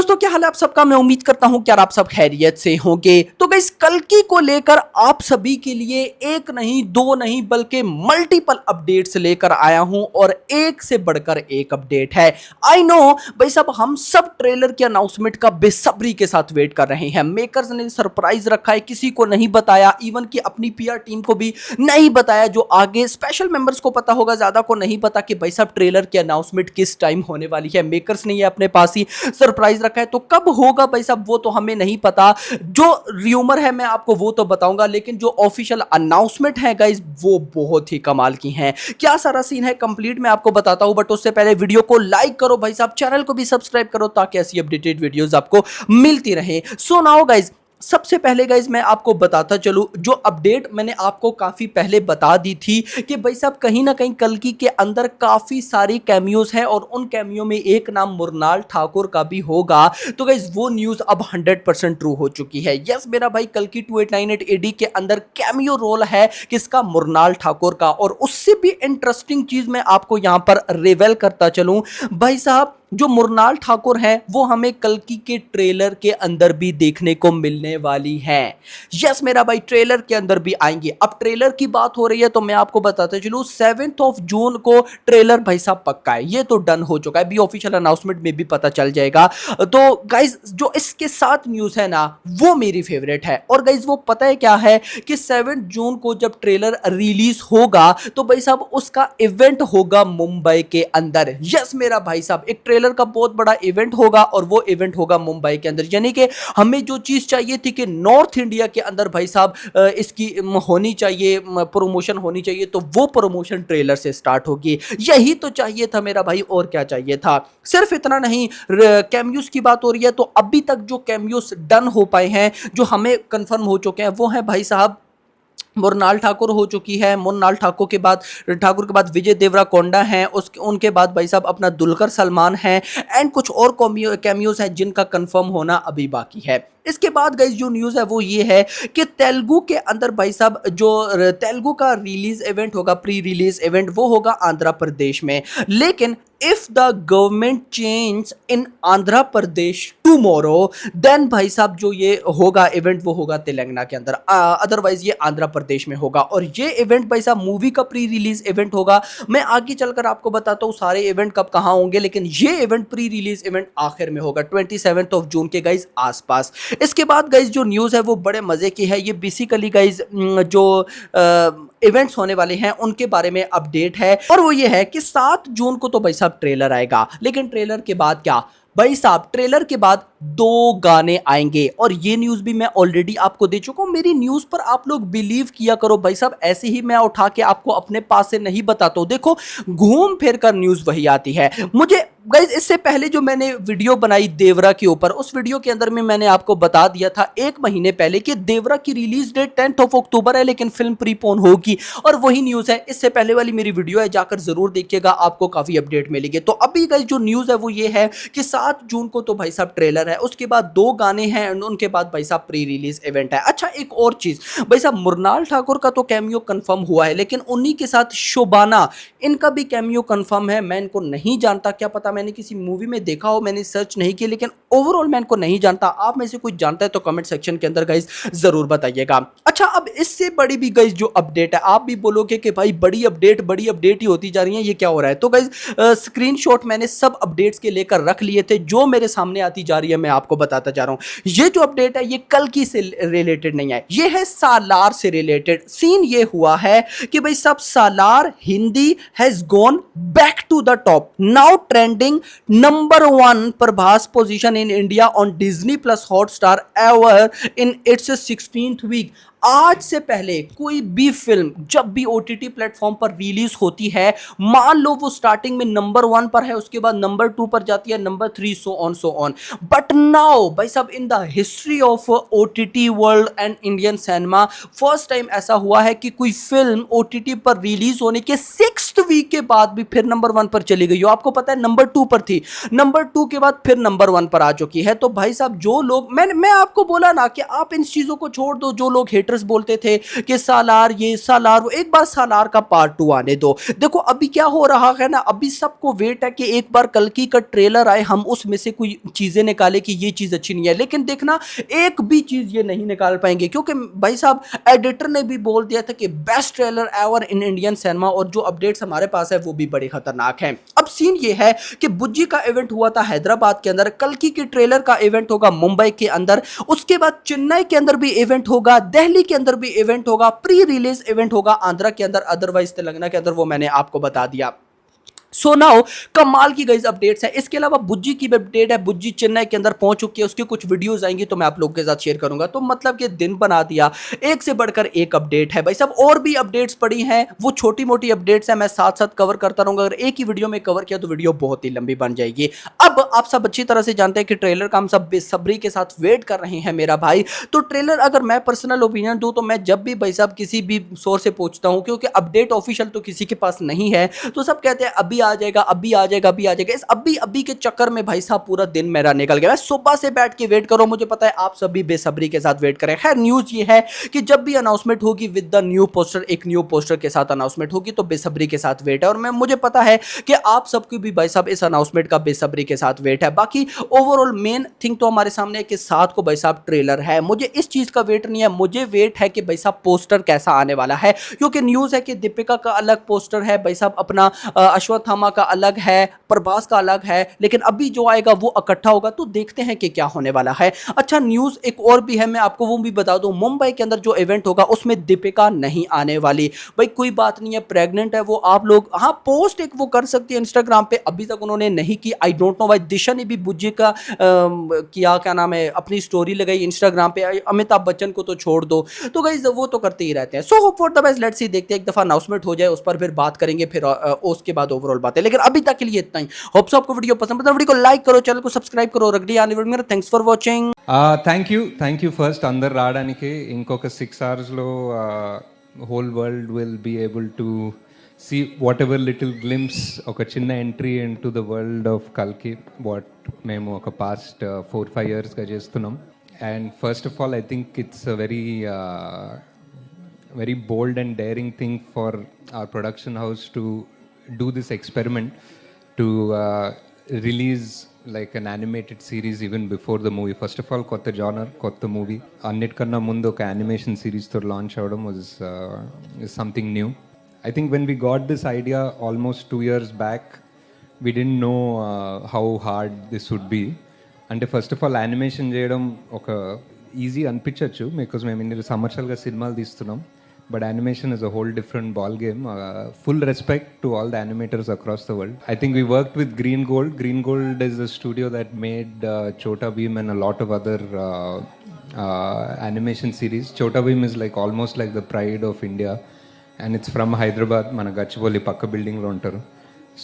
दोस्तों, क्या हाल है आप सबका। मैं उम्मीद करता हूं कि यार आप सब खैरियत से होंगे। तो गाइस, कल्कि को लेकर आप सभी के लिए एक नहीं दो नहीं बल्कि मल्टीपल अपडेट्स लेकर आया हूं और एक से बढ़कर एक अपडेट है। आई नो भाई साहब, हम सब ट्रेलर के अनाउंसमेंट का बेसब्री के साथ वेट कर रहे हैं। मेकर्स ने सरप्राइज रखा है, किसी को नहीं बताया, इवन कि अपनी पीआर टीम को भी नहीं बताया। जो आगे स्पेशल मेंबर्स को पता होगा, ज्यादा को नहीं पता कि भाई साहब ट्रेलर की अनाउंसमेंट किस टाइम होने वाली है। मेकर्स ने ये अपने पास ही सरप्राइज रखा है, तो कब होगा भाई साहब वो तो हमें नहीं पता। जो र्यूमर है मैं आपको वो तो बताऊंगा, लेकिन जो ऑफिशियल अनाउंसमेंट है गाइस वो बहुत ही कमाल की हैं। क्या सारा सीन है कंप्लीट मैं आपको बताता हूं, बट उससे पहले वीडियो को लाइक करो भाई साहब, चैनल को भी सब्सक्राइब करो ताकि ऐसी अपडेटेड वीडियोस आपको मिलती रहे। सो नाउ गाइस, सबसे पहले गाइज मैं आपको बताता चलूं, जो अपडेट मैंने आपको काफी पहले बता दी थी कि भाई साहब कहीं ना कहीं कल्कि के अंदर काफी सारी कैमियोज हैं और उन कैमियो में एक नाम मुरनाल ठाकुर का भी होगा। तो गाइज वो न्यूज अब 100% ट्रू हो चुकी है। यस मेरा भाई, कल्कि 2898 एडी के अंदर कैमियो रोल है किसका, मुरनाल ठाकुर का। और उससे भी इंटरेस्टिंग चीज मैं आपको यहां पर रिवेल करता चलूं भाई साहब, जो मुरनाल ठाकुर हैं वो हमें कल्कि के ट्रेलर के अंदर भी देखने को मिलने वाली हैं। यस मेरा भाई, ट्रेलर के अंदर भी आएंगे। अब ट्रेलर की बात हो रही है तो मैं आपको बताते चलूं 7 जून को ट्रेलर भाई साहब पक्का है, ये तो डन हो चुका है, भी ऑफिशियल अनाउंसमेंट में भी पता चल जाएगा। तो गाइज जो इसके साथ न्यूज है ना वो मेरी फेवरेट है। और गाइज वो पता है क्या है कि 7 जून को जब ट्रेलर रिलीज होगा तो भाई साहब उसका इवेंट होगा मुंबई के अंदर। यस मेरा भाई साहब, एक ट्रेलर का बहुत बड़ा इवेंट होगा और वो इवेंट होगा मुंबई के अंदर। यानी कि हमें जो चीज चाहिए थी कि नॉर्थ इंडिया के अंदर भाई साहब इसकी होनी चाहिए, प्रमोशन होनी चाहिए, तो वो प्रमोशन ट्रेलर से स्टार्ट होगी। यही तो चाहिए था मेरा भाई, और क्या चाहिए था। सिर्फ इतना नहीं, कैमियोस की बात हो रही है तो अभी तक जो कैमियोस डन हो पाए हैं, जो हमें कंफर्म हो चुके हैं, वो है भाई साहब मुरनाल ठाकुर हो चुकी है। मुरनाल ठाकुर के बाद विजय देवराकोंडा हैं, उसके उनके बाद भाई साहब अपना दुलकर सलमान हैं, एंड कुछ और कैमियोस हैं जिनका कंफर्म होना अभी बाकी है। इसके बाद गाइस जो न्यूज़ है वो ये है कि तेलुगु के अंदर भाई साहब जो तेलुगु का रिलीज इवेंट होगा, प्री रिलीज इवेंट, वो होगा आंध्र प्रदेश में। लेकिन if the government change in Andhra Pradesh tomorrow, then भाई साहब जो ये होगा इवेंट वो होगा तेलंगाना के अंदर, अदरवाइज ये आंध्र प्रदेश में होगा। और ये इवेंट भाई साहब मूवी का प्री रिलीज इवेंट होगा। मैं आगे चलकर आपको बताता हूँ सारे इवेंट कब कहाँ होंगे, लेकिन ये इवेंट प्री रिलीज इवेंट आखिर में होगा 27 जून के गाइज आसपास। इसके बाद गाइज जो न्यूज़ है वो बड़े मजे की है। ये बेसिकली गाइज जो इवेंट्स होने वाले हैं उनके बारे में अपडेट है, और वो ये है कि 7 जून को तो भाई साहब ट्रेलर आएगा, लेकिन ट्रेलर के बाद क्या भाई साहब, ट्रेलर के बाद 2 गाने आएंगे। और ये न्यूज भी मैं ऑलरेडी आपको दे चुका हूं। मेरी न्यूज पर आप लोग बिलीव किया करो भाई साहब, ऐसे ही मैं उठा के आपको अपने पास से नहीं बताता हूं। देखो घूम फिर कर न्यूज वही आती है। मुझे गाइज इससे पहले जो मैंने वीडियो बनाई देवरा के ऊपर, उस वीडियो के अंदर में मैंने आपको बता दिया था 1 महीने पहले कि देवरा की रिलीज डेट 10 अक्टूबर है, लेकिन फिल्म प्रीपोन होगी। और वही न्यूज है, इससे पहले वाली मेरी वीडियो है, जाकर जरूर देखिएगा, आपको काफी अपडेट मिलेगी। तो अभी गाइज जो न्यूज है वो ये है कि 7 जून को तो भाई साहब ट्रेलर है, उसके बाद 2 गाने हैं, उनके बाद भाई साहब प्री रिलीज इवेंट है। अच्छा एक और चीज भाई साहब, मुरनाल ठाकुर का तो कैमियो कंफर्म हुआ है, लेकिन उन्हीं के साथ शोबाना, इनका भी कैमियो कंफर्म है। मैं इनको नहीं जानता, क्या पता मैंने किसी मूवी में देखा हो, मैंने सर्च नहीं किया, लेकिन ओवरऑल मैं इनको नहीं जानता। आप में से कोई जानता है तो कमेंट सेक्शन के अंदर गाइज जरूर बताइएगा। अच्छा अब इससे बड़ी भी गाइज जो अपडेट है, आप भी बोलोगे कि भाई बड़ी अपडेट ही होती जा रही है, ये क्या हो रहा है। तो गाइज स्क्रीनशॉट मैंने सब अपडेट्स के लेकर रख लिए थे, जो मेरे सामने आती जा रही है मैं आपको बताता जा रहा हूं। ये जो अपडेट है ये कल्कि से रिलेटेड नहीं है, ये है सालार से रिलेटेड। सीन ये हुआ है कि भाई सब Salaar Hindi has gone back to the top, now trending number 1 Prabhas position in India on Disney plus Hotstar ever in its 16th week. आज से पहले कोई भी फिल्म जब भी ओटीटी प्लेटफॉर्म पर रिलीज होती है, मान लो वो स्टार्टिंग में नंबर 1 पर है, उसके बाद नंबर 2 पर जाती है, number 3, so on. But now भाई साहब in the history of OTT world and Indian cinema, first time ऐसा हुआ है कि कोई फिल्म ओटीटी पर रिलीज होने के 6th वीक के बाद भी फिर नंबर 1 पर चली गई हो। आपको पता है नंबर 2 पर थी, नंबर 2 के बाद फिर नंबर 1 पर आ चुकी है। तो भाई साहब जो लोग, मैं आपको बोला ना कि आप इन चीजों को छोड़ दो, जो लोग हेटर क्रिएटर्स बोलते थे कि सालार ये सालार वो, एक बार सालार का पार्ट 2 आने दो। देखो अभी क्या हो रहा है ना, अभी सबको वेट है कि एक बार कल्कि का ट्रेलर आए, हम उसमें से कोई चीजें निकाले कि ये चीज अच्छी नहीं है, लेकिन देखना एक भी चीज ये नहीं निकाल पाएंगे, क्योंकि भाई साहब एडिटर ने भी बोल दिया था कि best trailer ever in Indian cinema, और जो अपडेट्स हमारे पास है वो भी बड़े खतरनाक हैं। अब सीन ये है कि बुज्जी का इवेंट हुआ था हैदराबाद के अंदर, कल्कि के ट्रेलर का इवेंट होगा मुंबई के अंदर, उसके बाद चेन्नई के अंदर भी इवेंट होगा, दिल्ली के अंदर भी इवेंट होगा, प्री रिलीज इवेंट होगा आंध्रा के अंदर, अदरवाइज तेलंगाना के अंदर, वो मैंने आपको बता दिया। सो नाउ कमाल की गाइस अपडेट्स है। इसके अलावा बुज्जी की भी अपडेट है, बुज्जी चेन्नई के अंदर पहुंच चुकी है, उसकी कुछ वीडियोस आएंगी तो मैं आप लोगों के साथ शेयर करूंगा। तो मतलब कि दिन बना दिया, एक से बढ़कर एक अपडेट है भाई साहब। और भी अपडेट्स पड़ी हैं, वो छोटी मोटी अपडेट्स हैं, मैं साथ साथ कवर करता रहूंगा। अगर एक ही वीडियो में कवर किया तो वीडियो बहुत ही लंबी बन जाएगी। अब आप सब अच्छी तरह से जानते हैं कि ट्रेलर का हम सब बेसब्री के साथ वेट कर रहे हैं मेरा भाई। तो ट्रेलर अगर मैं पर्सनल ओपिनियन दूं तो मैं जब भी भाई साहब किसी भी सोर्स से पूछता हूं, क्योंकि अपडेट ऑफिशियल तो किसी के पास नहीं है, तो सब कहते हैं अभी आ जाएगा, अभी आ जाएगा, अभी आ जाएगा। इस अभी अभी के चक्कर में भाई साहब पूरा दिन मेरा निकल गया। मैं सुबह से बैठ के वेट करो, मुझे पता है आप सभी बेसब्री के साथ वेट करें। खैर न्यूज ये है कि जब भी अनाउंसमेंट होगी विद द न्यू पोस्टर, एक न्यू पोस्टर के साथ अनाउंसमेंट होगी, तो बेसब्री के साथ वेट है। और मैं मुझे पता है कि आप सबकी भी भाई साहब इस अनाउंसमेंट का बेसब्री के साथ वेट है। बाकी ओवरऑल मेन थिंग तो हमारे सामने है कि 7 को भाई साहब ट्रेलर है। मुझे इस चीज का वेट नहीं है, मुझे वेट है कि भाई साहब पोस्टर कैसा आने वाला है, क्योंकि न्यूज है कि दीपिका का अलग पोस्टर है भाई साहब, अपना अश्वत्थामा का अलग है, प्रभास का अलग है, लेकिन अभी जो आएगा वो इकट्ठा होगा, तो देखते हैं कि क्या होने वाला है। अच्छा न्यूज एक और भी है, मैं आपको वो भी बता दूं, मुंबई के अंदर जो इवेंट होगा उसमें दीपिका नहीं आने वाली। भाई कोई बात नहीं है, प्रेग्नेंट है वो, आप लोग हाँ पोस्ट एक वो कर सकती है इंस्टाग्राम पे, अभी तक उन्होंने नहीं की। आई डोंट नो भाई, दिशा ने भी बुज्जी का किया, क्या नाम है, अपनी स्टोरी लगाई इंस्टाग्राम पे। अमिताभ बच्चन को तो छोड़ दो, तो गाइस वो तो करते ही रहते हैं। So hope for the best, let's see, देखते हैं एक दफा अनाउंसमेंट हो जाए उस पर फिर बात करेंगे, फिर उसके बाद ओवरऑल बातें। लेकिन अभी तक के लिए इतना ही। होप सो आपको वीडियो पसंद पड़ा, वीडियो को लाइक करो, चैनल को सब्सक्राइब करो, रख दिया आने वाले। Thanks for watching. Thank you first అందరు రావడానికి. ఇంకొక 6 అవర్స్లో whole world will be able to see whatever little glimpse, ఒక చిన్న entry into the world of కల్కి, వాట్ మేము ఒక పాస్ట్ 4-5 ఇయర్స్గా చేస్తున్నాం. And first of all I think it's a very bold and daring thing for our production house to do this experiment, to release like an animated series even before the movie. First of all, kotta genre, kotta movie. Annitkanna mundu oka animation series tho launch avadam was is something new. I think when we got this idea almost 2 years back, we didn't know how hard this would be. అంటే first of all animation చేయడం ఒక easy అనిపించవచ్చు, because మేము ఇన్ని సంవత్సరాలుగా సినిమాలు తీస్తున్నాం. But animation is a whole different ball game. Full respect to all the animators across the world. I think we worked with Green Gold. Green Gold is a studio that made Chota Bheem and a lot of other animation series. Chota Bheem is like almost like the pride of India, and it's from Hyderabad. Mana Gachibowli pakka building lo untaru.